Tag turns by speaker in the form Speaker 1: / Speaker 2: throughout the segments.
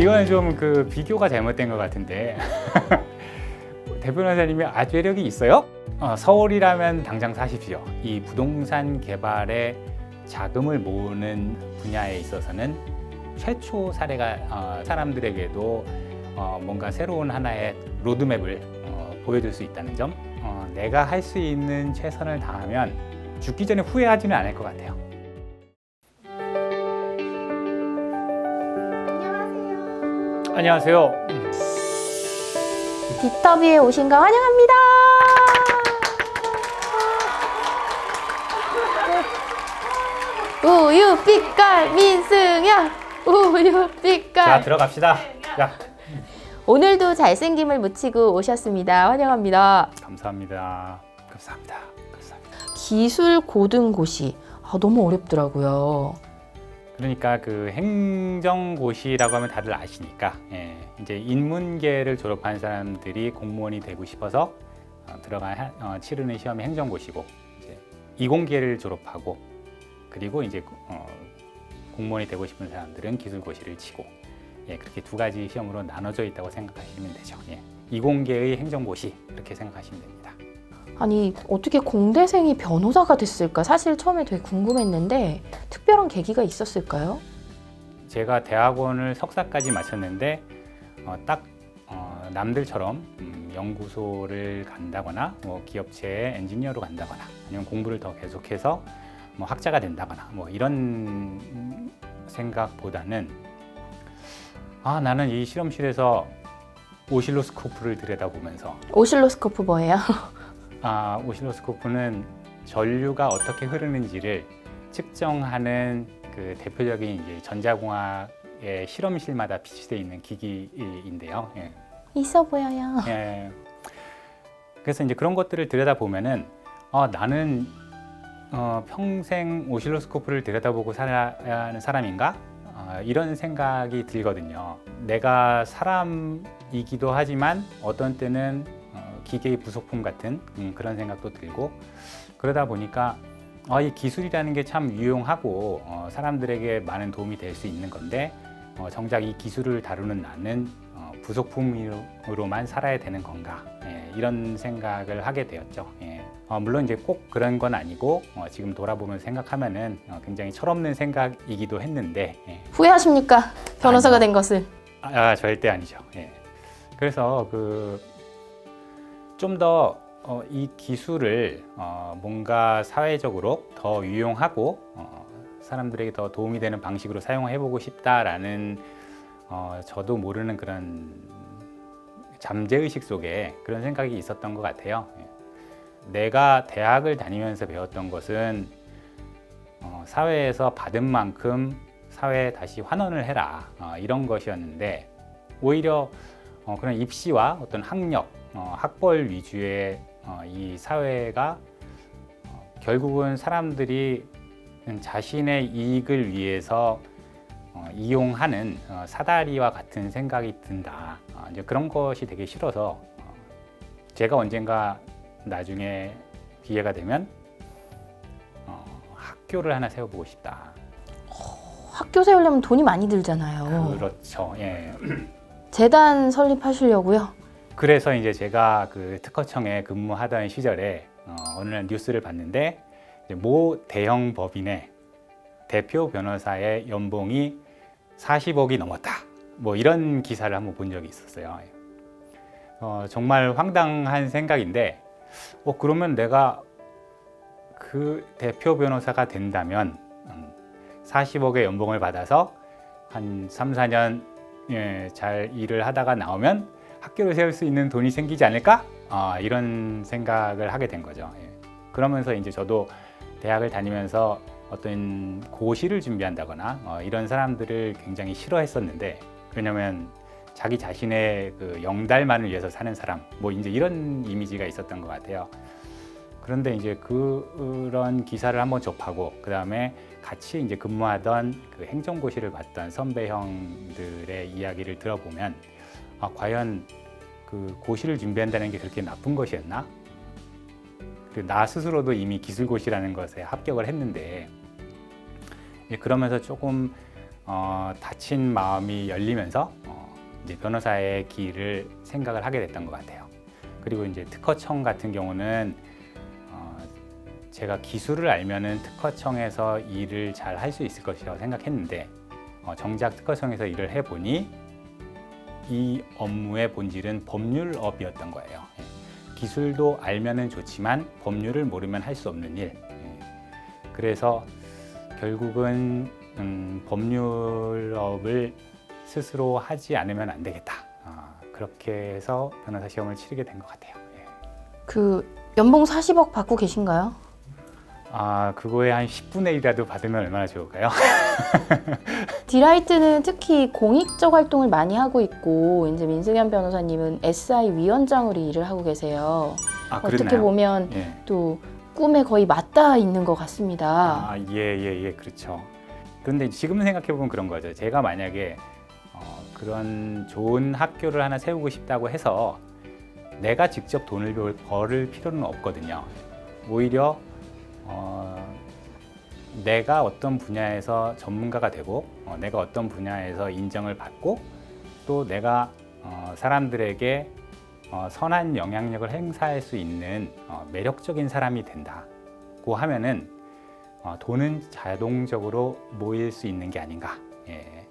Speaker 1: 이건 좀 그 비교가 잘못된 것 같은데 대 변호사님이 아재력이 있어요? 서울이라면 당장 사십시오. 이 부동산 개발에 자금을 모으는 분야에 있어서는 최초 사례가 사람들에게도 뭔가 새로운 하나의 로드맵을 보여줄 수 있다는 점, 내가 할 수 있는 최선을 다하면 죽기 전에 후회하지는 않을 것 같아요. 안녕하세요.
Speaker 2: 빅터뷰에 오신 거 환영합니다. 우유 빛깔 민승현, 우유 빛깔.
Speaker 1: 자, 들어갑시다. 야.
Speaker 2: 오늘도 잘생김을 묻히고 오셨습니다. 환영합니다.
Speaker 1: 감사합니다. 감사합니다. 감사합니다.
Speaker 2: 기술 고등고시. 너무 어렵더라고요.
Speaker 1: 그러니까 그 행정고시라고 하면 다들 아시니까, 이제 인문계를 졸업한 사람들이 공무원이 되고 싶어서 치르는 시험이 행정고시고, 이제 이공계를 졸업하고 그리고 이제 공무원이 되고 싶은 사람들은 기술고시를 치고, 그렇게 두 가지 시험으로 나눠져 있다고 생각하시면 되죠. 이공계의 행정고시 이렇게 생각하시면 됩니다.
Speaker 2: 아니, 어떻게 공대생이 변호사가 됐을까? 사실 처음에 되게 궁금했는데 특별한 계기가 있었을까요?
Speaker 1: 제가 대학원을 석사까지 마쳤는데 딱 남들처럼 연구소를 간다거나 뭐 기업체의 엔지니어로 간다거나 아니면 공부를 더 계속해서 뭐 학자가 된다거나 뭐 이런 생각보다는 나는 이 실험실에서 오실로스코프를 들여다보면서.
Speaker 2: 오실로스코프 뭐예요?
Speaker 1: 오실로스코프는 전류가 어떻게 흐르는지를 측정하는 그 대표적인 이제 전자공학의 실험실마다 비치되어 있는 기기인데요.
Speaker 2: 있어 보여요.
Speaker 1: 그래서 이제 그런 것들을 들여다보면은 나는 평생 오실로스코프를 들여다보고 살아야 하는 사람인가? 이런 생각이 들거든요. 내가 사람이기도 하지만 어떤 때는 기계의 부속품 같은 그런 생각도 들고, 그러다 보니까 이 기술이라는 게 참 유용하고 사람들에게 많은 도움이 될 수 있는 건데 정작 이 기술을 다루는 나는 부속품으로만 살아야 되는 건가, 이런 생각을 하게 되었죠. 물론 이제 꼭 그런 건 아니고 지금 돌아보면서 생각하면은 굉장히 철없는 생각이기도 했는데.
Speaker 2: 후회하십니까? 변호사가 된 것을?
Speaker 1: 절대 아니죠. 그래서 좀 더 이 기술을 뭔가 사회적으로 더 유용하고 사람들에게 더 도움이 되는 방식으로 사용해 보고 싶다라는 저도 모르는 그런 잠재의식 속에 그런 생각이 있었던 것 같아요. 내가 대학을 다니면서 배웠던 것은 사회에서 받은 만큼 사회에 다시 환원을 해라, 이런 것이었는데, 오히려 그런 입시와 어떤 학력, 학벌 위주의 이 사회가 결국은 사람들이 자신의 이익을 위해서 이용하는 사다리와 같은 생각이 든다. 이제 그런 것이 되게 싫어서 제가 언젠가 나중에 기회가 되면 학교를 하나 세워보고 싶다.
Speaker 2: 학교 세우려면 돈이 많이 들잖아요.
Speaker 1: 그렇죠.
Speaker 2: 재단 설립하시려고요? 그래서
Speaker 1: 이제 제가 그 특허청에 근무하던 시절에 어느 날 뉴스를 봤는데, 모 대형 법인의 대표 변호사의 연봉이 40억이 넘었다, 뭐 이런 기사를 한번 본 적이 있었어요. 정말 황당한 생각인데, 그러면 내가 그 대표 변호사가 된다면 40억의 연봉을 받아서 한 3, 4년 잘 일을 하다가 나오면 학교를 세울 수 있는 돈이 생기지 않을까? 이런 생각을 하게 된 거죠. 그러면서 이제 저도 대학을 다니면서 어떤 고시를 준비한다거나 이런 사람들을 굉장히 싫어했었는데, 왜냐면 자기 자신의 그 영달만을 위해서 사는 사람, 뭐 이제 이런 이미지가 있었던 것 같아요. 그런데 이제 그런 기사를 한번 접하고, 그 다음에 같이 이제 근무하던 그 행정고시를 봤던 선배 형들의 이야기를 들어보면, 과연 그 고시를 준비한다는 게 그렇게 나쁜 것이었나? 나 스스로도 이미 기술고시라는 것에 합격을 했는데, 그러면서 조금 다친 마음이 열리면서 이제 변호사의 길을 생각을 하게 됐던 것 같아요. 그리고 이제 특허청 같은 경우는 제가 기술을 알면은 특허청에서 일을 잘 할 수 있을 것이라고 생각했는데 정작 특허청에서 일을 해보니 이 업무의 본질은 법률업이었던 거예요. 기술도 알면은 좋지만 법률을 모르면 할 수 없는 일. 그래서 결국은 법률업을 스스로 하지 않으면 안 되겠다. 그렇게 해서 변호사 시험을 치르게 된 것 같아요.
Speaker 2: 그 연봉 40억 받고 계신가요?
Speaker 1: 그거에 한 10분의 1이라도 받으면 얼마나 좋을까요?
Speaker 2: 디라이트는 특히 공익적 활동을 많이 하고 있고 이제 민승현 변호사님은 SI 위원장으로 일을 하고 계세요. 어떻게
Speaker 1: 그렇나요?
Speaker 2: 보면
Speaker 1: 예.
Speaker 2: 또 꿈에 거의 맞닿아 있는 것 같습니다.
Speaker 1: 예, 그렇죠. 그런데 지금 생각해보면 그런 거죠. 제가 만약에 그런 좋은 학교를 하나 세우고 싶다고 해서 내가 직접 돈을 벌을 필요는 없거든요. 오히려 내가 어떤 분야에서 전문가가 되고 내가 어떤 분야에서 인정을 받고 또 내가 사람들에게 선한 영향력을 행사할 수 있는 매력적인 사람이 된다고 하면은 돈은 자동적으로 모일 수 있는 게 아닌가. 예.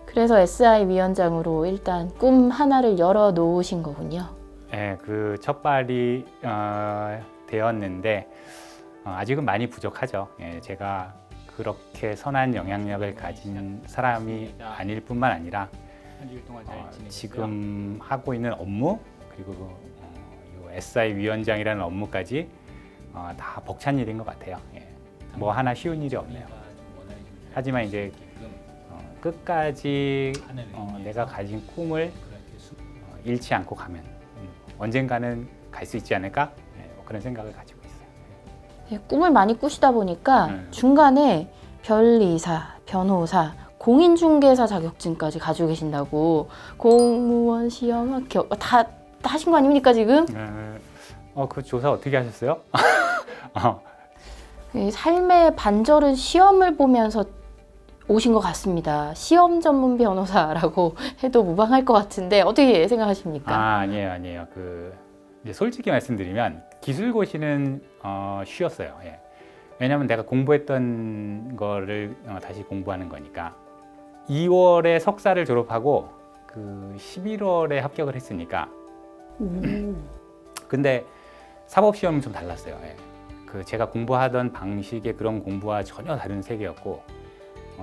Speaker 2: 그래서 SI 위원장으로 일단 꿈 하나를 열어 놓으신 거군요.
Speaker 1: 예, 그 첫발이 되었는데 아직은 많이 부족하죠. 예, 제가 그렇게 선한 영향력을 가진 사람이 아닐 뿐만 아니라 지금 하고 있는 업무 그리고 요 SI 위원장이라는 업무까지 다 벅찬 일인 것 같아요. 예. 뭐 하나 쉬운 일이 없네요. 하지만 이제 끝까지 내가 가진 꿈을 잃지 않고 가면 언젠가는 갈 수 있지 않을까? 뭐 그런 생각을 가지고 있어요.
Speaker 2: 네, 꿈을 많이 꾸시다 보니까 중간에 변리사, 변호사, 공인중개사 자격증까지 가지고 계신다고 공무원 시험 합격 다 하신 거 아닙니까 지금?
Speaker 1: 그 조사 어떻게 하셨어요?
Speaker 2: 삶의 반절은 시험을 보면서 오신 것 같습니다. 시험 전문 변호사라고 해도 무방할 것 같은데 어떻게 생각하십니까?
Speaker 1: 아니에요. 이제 솔직히 말씀드리면 기술고시는 쉬웠어요. 예. 왜냐하면 내가 공부했던 거를 다시 공부하는 거니까 2월에 석사를 졸업하고 그 11월에 합격을 했으니까. 근데 사법시험은 좀 달랐어요. 예. 그 제가 공부하던 방식의 그런 공부와 전혀 다른 세계였고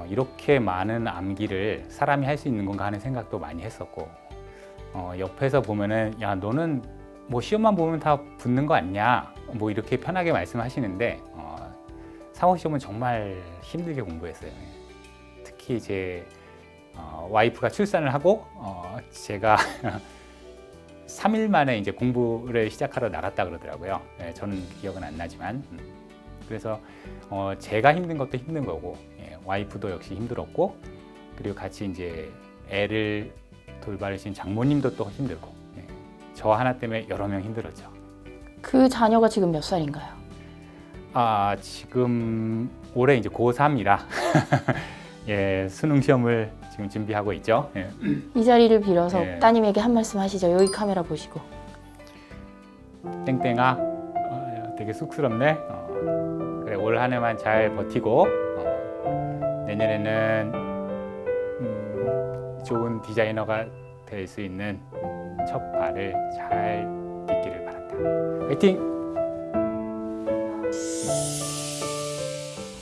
Speaker 1: 이렇게 많은 암기를 사람이 할 수 있는 건가 하는 생각도 많이 했었고 옆에서 보면은 야 너는 뭐 시험만 보면 다 붙는 거 아니냐 뭐 이렇게 편하게 말씀하시는데 사법시험은 정말 힘들게 공부했어요. 특히 제 와이프가 출산을 하고 제가 3일 만에 이제 공부를 시작하러 나갔다 그러더라고요. 네, 저는 기억은 안 나지만 그래서 제가 힘든 것도 힘든 거고 와이프도 역시 힘들었고 그리고 같이 이제 애를 돌봐주신 장모님도 또 힘들고 저 하나 때문에 여러 명 힘들었죠.
Speaker 2: 그 자녀가 지금 몇 살인가요?
Speaker 1: 지금 올해 이제 고3이라 예, 수능 시험을 지금 준비하고 있죠. 예.
Speaker 2: 이 자리를 빌어서 따님에게 한 말씀 하시죠. 여기 카메라 보시고.
Speaker 1: 땡땡아, 되게 쑥스럽네. 그래, 올 한 해만 잘 버티고 내년에는 좋은 디자이너가 될 수 있는 첫 발을 잘 딛기를 바란다. 화이팅!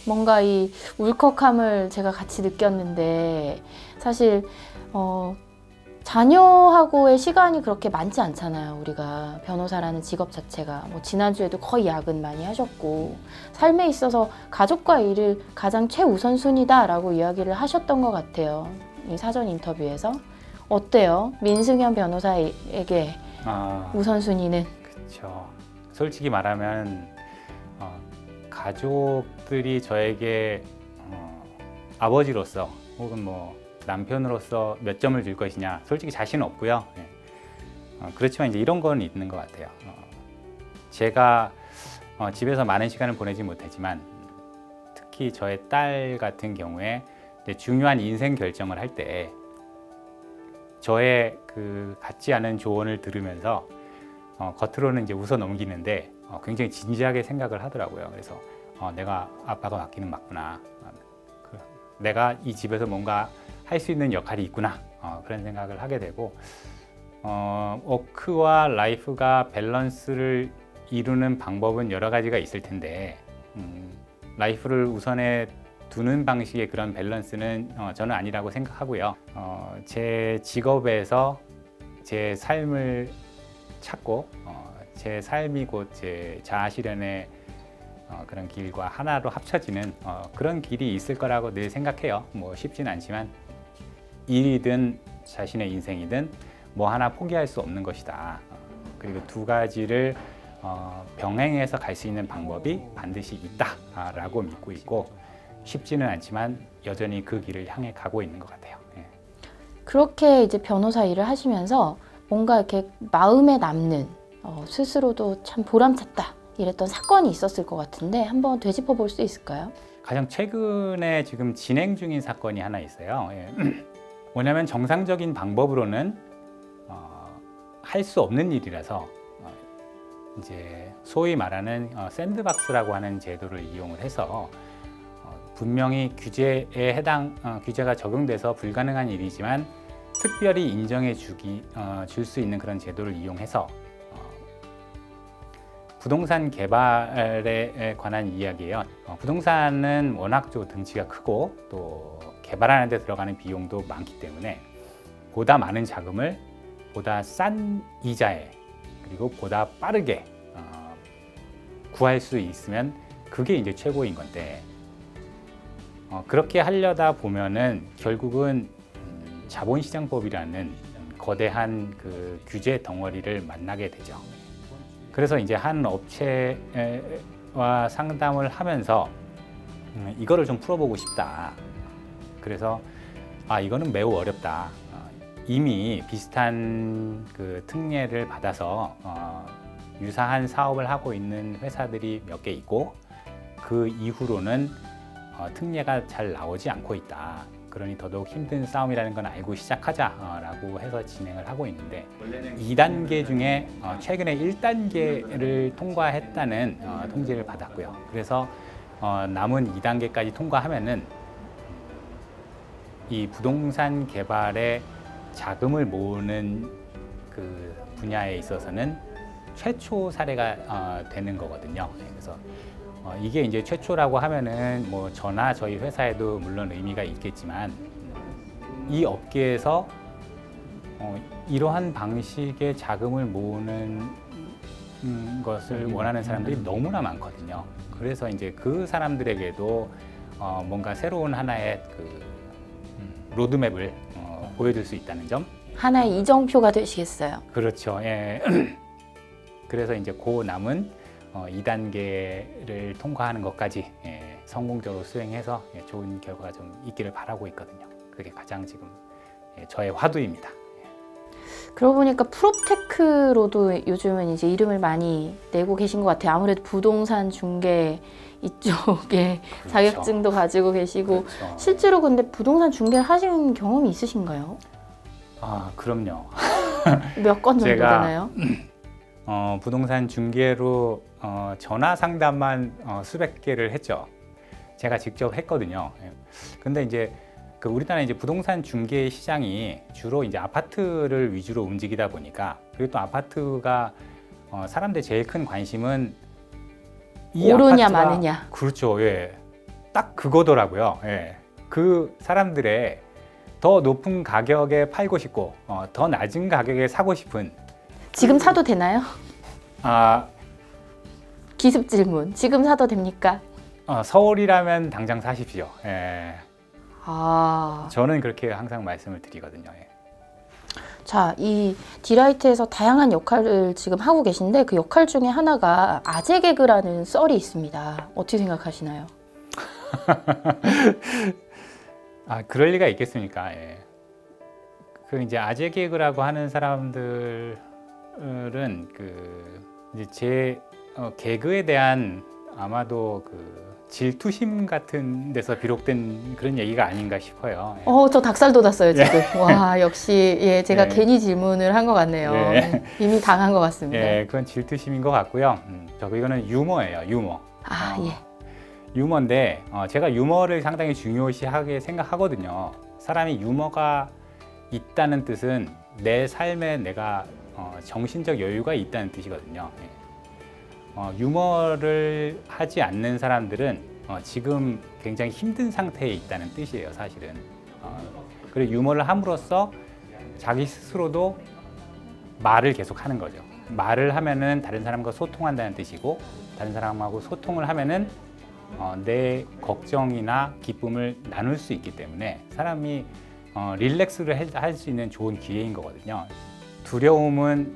Speaker 2: 뭔가 이 울컥함을 제가 같이 느꼈는데 사실 자녀하고의 시간이 그렇게 많지 않잖아요. 우리가 변호사라는 직업 자체가 뭐 지난주에도 거의 야근 많이 하셨고 삶에 있어서 가족과 일을 가장 최우선순위다라고 이야기를 하셨던 것 같아요. 이 사전 인터뷰에서 어때요? 민승현 변호사에게 우선순위는?
Speaker 1: 그렇죠. 솔직히 말하면 가족들이 저에게 아버지로서 혹은 뭐 남편으로서 몇 점을 줄 것이냐 솔직히 자신은 없고요. 그렇지만 이제 이런 건 있는 것 같아요. 제가 집에서 많은 시간을 보내지 못하지만 특히 저의 딸 같은 경우에 이제 중요한 인생 결정을 할 때 저의 그 같지 않은 조언을 들으면서 겉으로는 이제 웃어 넘기는데 굉장히 진지하게 생각을 하더라고요. 그래서 내가 아빠가 맡기는 맞구나. 내가 이 집에서 뭔가 할 수 있는 역할이 있구나. 그런 생각을 하게 되고 워크와 라이프가 밸런스를 이루는 방법은 여러 가지가 있을 텐데 라이프를 우선에 두는 방식의 그런 밸런스는 저는 아니라고 생각하고요. 제 직업에서 제 삶을 찾고 제 삶이 곧 제 자아 실현의 그런 길과 하나로 합쳐지는 그런 길이 있을 거라고 늘 생각해요. 뭐 쉽진 않지만 일이든 자신의 인생이든 뭐 하나 포기할 수 없는 것이다. 그리고 두 가지를 병행해서 갈 수 있는 방법이 반드시 있다라고 믿고 있고 쉽지는 않지만 여전히 그 길을 향해 가고 있는 것 같아요. 예.
Speaker 2: 그렇게 이제 변호사 일을 하시면서 뭔가 이렇게 마음에 남는 스스로도 참 보람찼다 이랬던 사건이 있었을 것 같은데 한번 되짚어 볼 수 있을까요?
Speaker 1: 가장 최근에 지금 진행 중인 사건이 하나 있어요. 예. 뭐냐면 정상적인 방법으로는 할 수 없는 일이라서 이제 소위 말하는 샌드박스라고 하는 제도를 이용을 해서 분명히 규제에 규제가 적용돼서 불가능한 일이지만 특별히 인정해 줄 수 있는 그런 제도를 이용해서 부동산 개발에 관한 이야기예요. 부동산은 워낙 좀 등치가 크고 또 개발하는 데 들어가는 비용도 많기 때문에 보다 많은 자금을 보다 싼 이자에 그리고 보다 빠르게 구할 수 있으면 그게 이제 최고인 건데 그렇게 하려다 보면은 결국은 자본시장법이라는 거대한 그 규제 덩어리를 만나게 되죠. 그래서 이제 한 업체와 상담을 하면서 이거를 좀 풀어보고 싶다. 그래서 이거는 매우 어렵다. 이미 비슷한 그 특례를 받아서 유사한 사업을 하고 있는 회사들이 몇 개 있고 그 이후로는 특례가 잘 나오지 않고 있다. 그러니 더더욱 힘든 싸움이라는 건 알고 시작하자라고 해서 진행을 하고 있는데 2단계 중에 최근에 1단계를 통과했다는 통지를 받았고요. 그래서 남은 2단계까지 통과하면은 이 부동산 개발에 자금을 모으는 그 분야에 있어서는 최초 사례가 되는 거거든요. 그래서 이게 이제 최초라고 하면은 뭐 저나 저희 회사에도 물론 의미가 있겠지만 이 업계에서 이러한 방식의 자금을 모으는 것을 원하는 사람들이 너무나 많거든요. 그래서 이제 그 사람들에게도 뭔가 새로운 하나의 그 로드맵을 보여줄 수 있다는 점.
Speaker 2: 하나의 이정표가 되시겠어요.
Speaker 1: 그렇죠. 예. 그래서 이제 그 남은 2단계를 통과하는 것까지 성공적으로 수행해서 좋은 결과가 좀 있기를 바라고 있거든요. 그게 가장 지금 저의 화두입니다.
Speaker 2: 그러고 보니까 프롭테크로도 요즘은 이제 이름을 많이 내고 계신 것 같아요. 아무래도 부동산 중개 이쪽에
Speaker 1: 그렇죠.
Speaker 2: 자격증도 가지고 계시고
Speaker 1: 그렇죠.
Speaker 2: 실제로 근데 부동산 중개를 하신 경험이 있으신가요?
Speaker 1: 그럼요.
Speaker 2: 몇 건 정도
Speaker 1: 제가
Speaker 2: 되나요?
Speaker 1: 부동산 중개로 전화 상담만 수백 개를 했죠. 제가 직접 했거든요. 근데 이제 그 우리나라 이제 부동산 중개 시장이 주로 이제 아파트를 위주로 움직이다 보니까 그리고 또 아파트가 사람들 제일 큰 관심은 이
Speaker 2: 오르냐
Speaker 1: 아파트가,
Speaker 2: 마느냐.
Speaker 1: 그렇죠. 예. 딱 그거더라고요. 예. 그 사람들의 더 높은 가격에 팔고 싶고 더 낮은 가격에 사고 싶은
Speaker 2: 지금 사도 되나요?
Speaker 1: 아
Speaker 2: 기습 질문. 지금 사도 됩니까?
Speaker 1: 서울이라면 당장 사십시오. 예.
Speaker 2: 아,
Speaker 1: 저는 그렇게 항상 말씀을 드리거든요. 예.
Speaker 2: 자, 이 디라이트에서 다양한 역할을 지금 하고 계신데 그 역할 중에 하나가 아재 개그라는 썰이 있습니다. 어떻게 생각하시나요?
Speaker 1: 그럴 리가 있겠습니까? 예. 그 이제 아재 개그라고 하는 사람들은 그 이제 제 개그에 대한 아마도 그 질투심 같은 데서 비롯된 그런 얘기가 아닌가 싶어요.
Speaker 2: 저 닭살 돋았어요 지금. 와 역시 예 제가
Speaker 1: 네.
Speaker 2: 괜히 질문을 한 것 같네요.
Speaker 1: 네.
Speaker 2: 이미 당한 것 같습니다.
Speaker 1: 예, 그건 질투심인 것 같고요. 이거는 유머예요, 유머.
Speaker 2: 예.
Speaker 1: 유머인데 제가 유머를 상당히 중요시하게 생각하거든요. 사람이 유머가 있다는 뜻은 내 삶에 내가 정신적 여유가 있다는 뜻이거든요. 유머를 하지 않는 사람들은 지금 굉장히 힘든 상태에 있다는 뜻이에요, 사실은. 그리고 유머를 함으로써 자기 스스로도 말을 계속 하는 거죠. 말을 하면은 다른 사람과 소통한다는 뜻이고, 다른 사람하고 소통을 하면은 내 걱정이나 기쁨을 나눌 수 있기 때문에 사람이 릴렉스를 할 수 있는 좋은 기회인 거거든요. 두려움은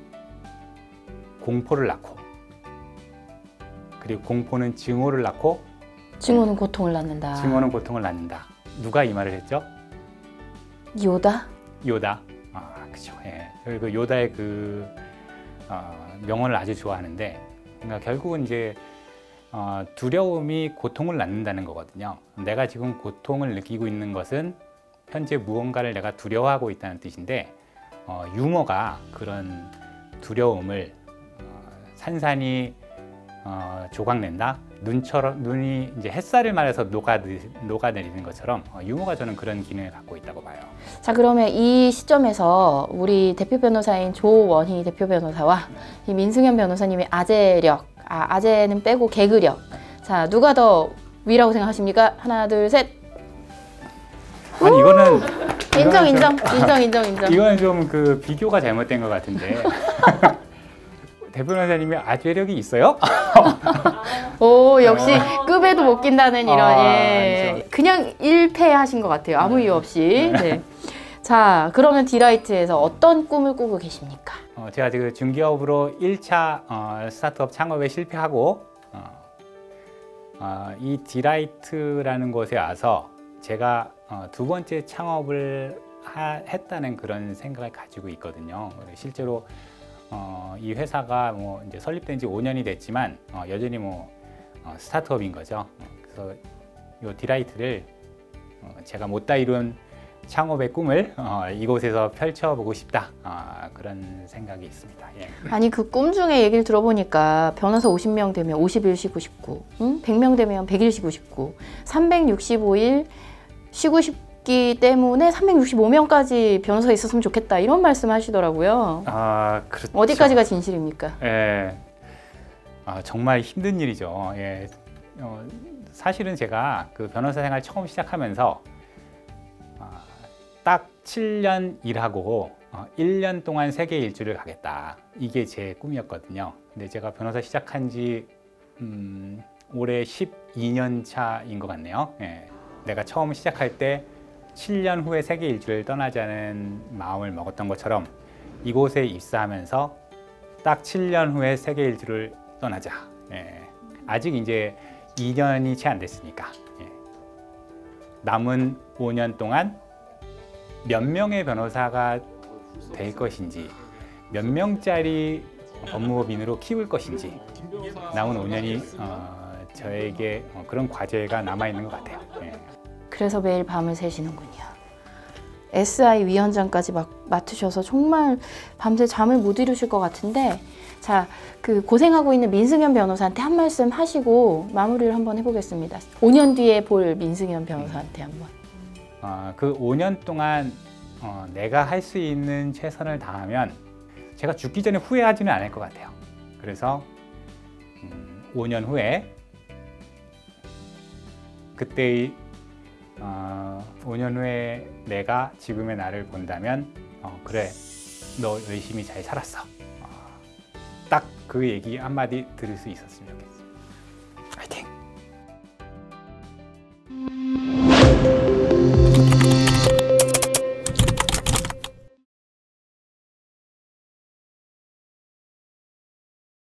Speaker 1: 공포를 낳고, 그리고 공포는 증오를 낳고,
Speaker 2: 증오는 고통을 낳는다.
Speaker 1: 증오는 고통을 낳는다. 누가 이 말을 했죠?
Speaker 2: 요다?
Speaker 1: 요다. 그렇죠. 예. 그 요다의 명언을 아주 좋아하는데, 그러니까 결국은 이제 두려움이 고통을 낳는다는 거거든요. 내가 지금 고통을 느끼고 있는 것은 현재 무언가를 내가 두려워하고 있다는 뜻인데, 유머가 그런 두려움을 산산이 조각낸다. 눈이 이제 햇살을 말해서 녹아내리는 것처럼 유머가 저는 그런 기능을 갖고 있다고 봐요.
Speaker 2: 자 그러면 이 시점에서 우리 대표 변호사인 조원희 대표 변호사와 이 민승현 변호사님의 아재력, 아재는 빼고 개그력. 자 누가 더 위라고 생각하십니까? 하나 둘 셋.
Speaker 1: 아니 이거는
Speaker 2: 인정.
Speaker 1: 이거는 좀 그 비교가 잘못된 것 같은데. 대표 변호사님이 아재력이 있어요?
Speaker 2: 오 역시 급에도 못 낀다는 이런
Speaker 1: 그렇죠.
Speaker 2: 그냥 1패하신 것 같아요. 아무 이유 없이. 네. 자 그러면 디라이트에서 어떤 꿈을 꾸고 계십니까?
Speaker 1: 제가 지금 중기업으로 1차 스타트업 창업에 실패하고 이 디라이트라는 곳에 와서 제가 두 번째 창업을 했다는 그런 생각을 가지고 있거든요. 실제로 이 회사가 뭐 이제 설립된 지 5년이 됐지만 여전히 스타트업인 거죠. 그래서 이 디라이트를 제가 못다 이룬 창업의 꿈을 이곳에서 펼쳐보고 싶다. 그런 생각이 있습니다. 예.
Speaker 2: 아니 그 꿈 중에 얘기를 들어보니까 변호사 50명 되면 50일 쉬고 싶고 100명 되면 100일 쉬고 싶고 365일 쉬고 싶기 때문에 365명까지 변호사 있었으면 좋겠다 이런 말씀 하시더라고요.
Speaker 1: 그렇죠.
Speaker 2: 어디까지가 진실입니까?
Speaker 1: 예. 정말 힘든 일이죠. 예. 사실은 제가 그 변호사 생활 처음 시작하면서 딱 7년 일하고 1년 동안 세계 일주를 가겠다. 이게 제 꿈이었거든요. 근데 제가 변호사 시작한 지 올해 12년 차인 것 같네요. 예. 내가 처음 시작할 때 7년 후에 세계 일주를 떠나자는 마음을 먹었던 것처럼 이곳에 입사하면서 딱 7년 후에 세계 일주를 떠나자. 예. 아직 이제 2년이 채 안 됐으니까 남은 5년 동안 몇 명의 변호사가 될 것인지, 몇 명짜리 법무법인으로 키울 것인지 남은 5년이 저에게 그런 과제가 남아있는 것 같아요.
Speaker 2: 그래서 매일 밤을 새시는군요. SI 위원장까지 맡으셔서 정말 밤새 잠을 못 이루실 것 같은데 자, 그 고생하고 있는 민승현 변호사한테 한 말씀 하시고 마무리를 한번 해보겠습니다. 5년 뒤에 볼 민승현 변호사한테 한번.
Speaker 1: 그 5년 동안 내가 할 수 있는 최선을 다하면 제가 죽기 전에 후회하지는 않을 것 같아요. 그래서 5년 후에 그때의 5년 후에 내가 지금의 나를 본다면 그래, 너 열심히 잘 살았어. 딱 그 얘기 한마디 들을 수 있었으면 좋겠어요.